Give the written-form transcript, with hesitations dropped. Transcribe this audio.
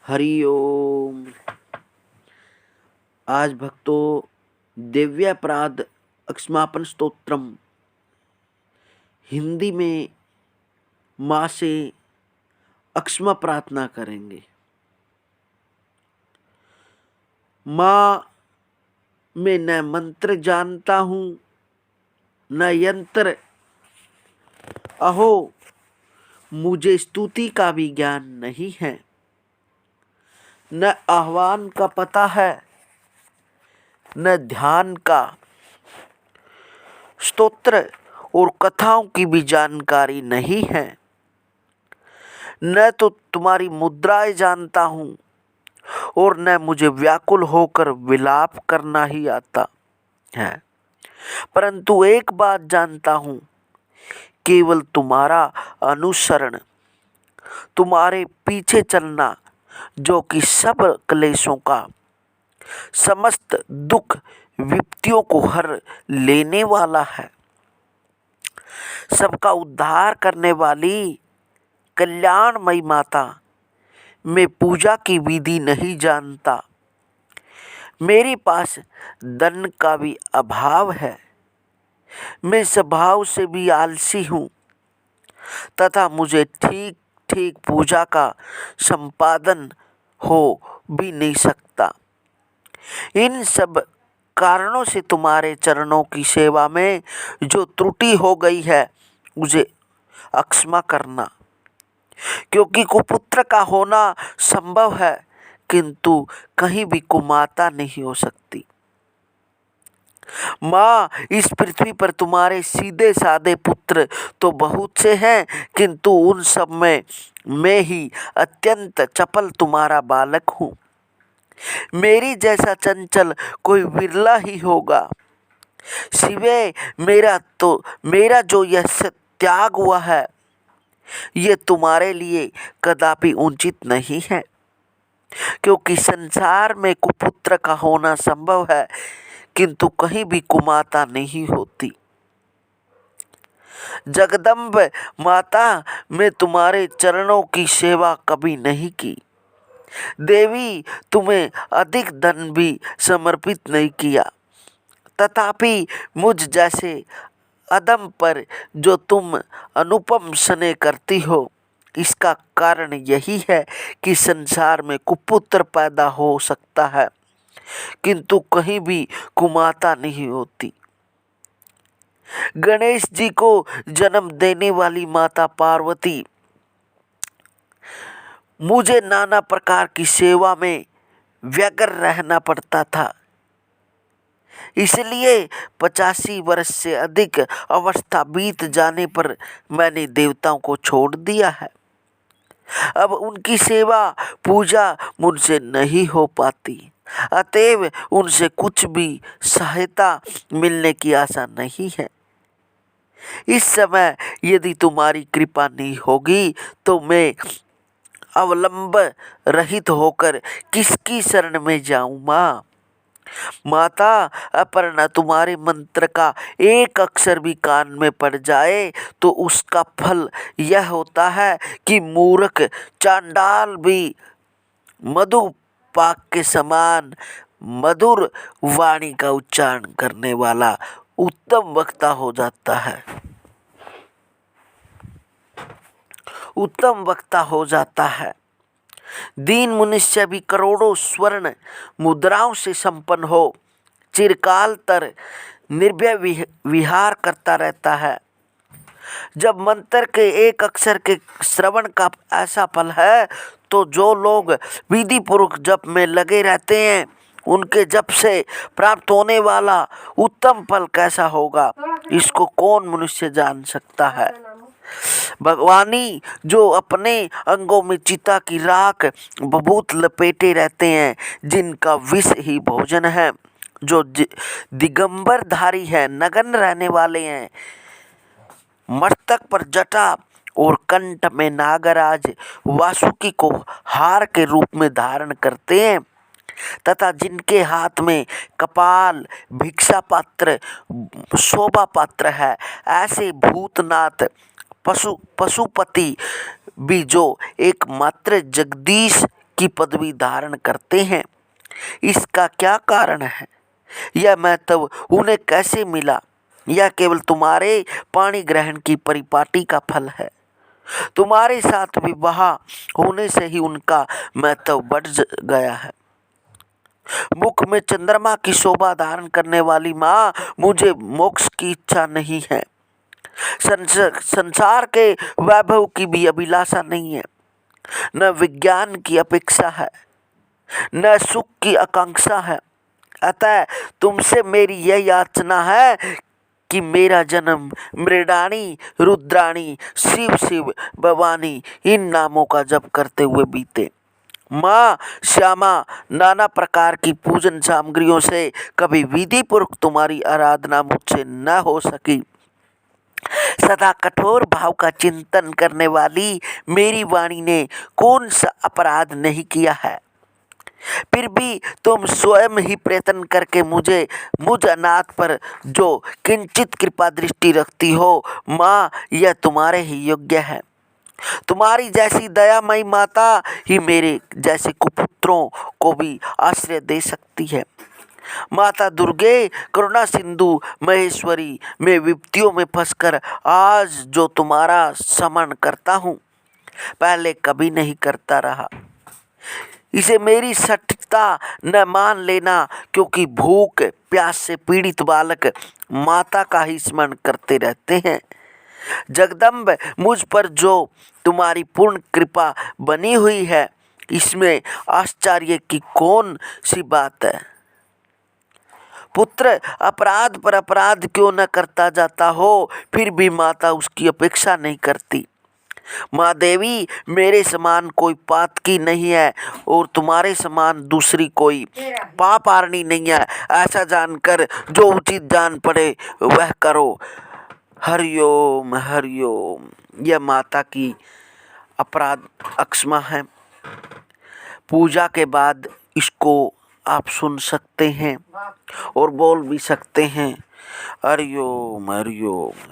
हरि ओम। आज भक्तों दिव्यापराध अक्षमापन स्तोत्रम हिंदी में माँ से अक्षमा प्रार्थना करेंगे। माँ, मैं न मंत्र जानता हूँ न यंत्र, अहो मुझे स्तुति का भी ज्ञान नहीं है, न आह्वान का पता है न ध्यान का, स्तोत्र और कथाओं की भी जानकारी नहीं है, न तो तुम्हारी मुद्राएं जानता हूँ और न मुझे व्याकुल होकर विलाप करना ही आता है। परंतु एक बात जानता हूँ, केवल तुम्हारा अनुसरण, तुम्हारे पीछे चलना, जो कि सब क्लेशों का, समस्त दुख विपत्तियों को हर लेने वाला है, सबका उद्धार करने वाली कल्याणमयी माता। मैं पूजा की विधि नहीं जानता, मेरे पास धन का भी अभाव है, मैं स्वभाव से भी आलसी हूँ तथा मुझे ठीक ठीक पूजा का संपादन हो भी नहीं सकता। इन सब कारणों से तुम्हारे चरणों की सेवा में जो त्रुटि हो गई है मुझे अक्षमा करना, क्योंकि कुपुत्र का होना संभव है किंतु कहीं भी कुमाता नहीं हो सकती। माँ, इस पृथ्वी पर तुम्हारे सीधे साधे पुत्र तो बहुत से हैं, किंतु उन सब में मैं ही अत्यंत चपल तुम्हारा बालक हूँ। मेरी जैसा चंचल कोई विरला ही होगा। सिवाय मेरा जो यह त्याग हुआ है, ये तुम्हारे लिए कदापि उचित नहीं है, क्योंकि संसार में कुपुत्र का होना संभव है किंतु कहीं भी कुमाता नहीं होती। जगदम्ब माता, मैं तुम्हारे चरणों की सेवा कभी नहीं की। देवी, तुम्हें अधिक धन भी समर्पित नहीं किया, तथापि मुझ जैसे अधम पर जो तुम अनुपम स्नेह करती हो, इसका कारण यही है कि संसार में कुपुत्र पैदा हो सकता है किंतु कहीं भी कुमाता नहीं होती। गणेश जी को जन्म देने वाली माता पार्वती, मुझे नाना प्रकार की सेवा में व्यग्र रहना पड़ता था, इसलिए 85 वर्ष से अधिक अवस्था बीत जाने पर मैंने देवताओं को छोड़ दिया है। अब उनकी सेवा पूजा मुझसे नहीं हो पाती, अतएव उनसे कुछ भी सहायता मिलने की आशा नहीं है। इस समय यदि तुम्हारी कृपा नहीं होगी तो मैं अवलंब रहित होकर किसकी शरण में जाऊं। माँ, माता अपर्णा, तुम्हारे मंत्र का एक अक्षर भी कान में पड़ जाए तो उसका फल यह होता है कि मूर्ख चांडाल भी मधु पाक के समान मधुर वाणी का उच्चारण करने वाला उत्तम वक्ता हो जाता है, उत्तम वक्ता हो जाता है। दीन मनुष्य भी करोड़ों स्वर्ण मुद्राओं से संपन्न हो चिरकाल तर निर्भय विहार करता रहता है। जब मंत्र के एक अक्षर के श्रवण का ऐसा फल है तो जो लोग विधि पूर्वक जप में लगे रहते हैं उनके जप से प्राप्त होने वाला उत्तम फल कैसा होगा, इसको कौन मनुष्य जान सकता है। भगवानी जो अपने अंगों में चिता की राख बबूत लपेटे रहते हैं, जिनका विष ही भोजन है, जो दिगंबर धारी है, नग्न रहने वाले हैं, मस्तक पर जटा और कंठ में नागराज वासुकी को हार के रूप में धारण करते हैं, तथा जिनके हाथ में कपाल भिक्षा पात्र शोभा पात्र है, ऐसे भूतनाथ पशुपति भी जो एकमात्र जगदीश की पदवी धारण करते हैं। इसका क्या कारण है? यह महत्व उन्हें कैसे मिला? यह केवल तुम्हारे पाणी ग्रहण की परिपाटी का फल है। तुम्हारे साथ विवाह होने से ही उनका महत्व बढ़ गया है। मुख में चंद्रमा की शोभा धारण करने वाली माँ, मुझे मोक्ष की इच्छा नहीं है, संसार के वैभव की भी अभिलाषा नहीं है, न विज्ञान की अपेक्षा है, न सुख की आकांक्षा है। अतः तुमसे मेरी यह याचना है कि मेरा जन्म मृडानी, रुद्राणी, शिव शिव, भवानी इन नामों का जप करते हुए बीते। माँ श्यामा, नाना प्रकार की पूजन सामग्रियों से कभी विधि पूर्वक तुम्हारी आराधना मुझसे न हो सकी। सदा कठोर भाव का चिंतन करने वाली मेरी वाणी ने कौन सा अपराध नहीं किया है। फिर भी तुम स्वयं ही प्रयत्न करके मुझ अनाथ पर जो किंचित कृपा दृष्टि रखती हो, माँ यह तुम्हारे ही योग्य है। तुम्हारी जैसी दयामयी माता ही मेरे जैसे कुपुत्रों को भी आश्रय दे सकती है। माता दुर्गे, करुणा सिंधु महेश्वरी, मैं विपत्तियों में फंसकर आज जो तुम्हारा समन करता हूँ, पहले कभी नहीं करता रहा। इसे मेरी सठता न मान लेना, क्योंकि भूख प्यास से पीड़ित बालक माता का ही स्मरण करते रहते हैं। जगदम्ब, मुझ पर जो तुम्हारी पूर्ण कृपा बनी हुई है, इसमें आश्चर्य की कौन सी बात है। पुत्र अपराध पर अपराध क्यों न करता जाता हो, फिर भी माता उसकी अपेक्षा नहीं करती। माँ देवी, मेरे समान कोई पातकी नहीं है और तुम्हारे समान दूसरी कोई पापारणी नहीं है। ऐसा जानकर जो उचित जान पड़े वह करो। हरिओम हरिओम। यह माता की अपराध अक्षमा है। पूजा के बाद इसको आप सुन सकते हैं और बोल भी सकते हैं। हरिओम हरिओम।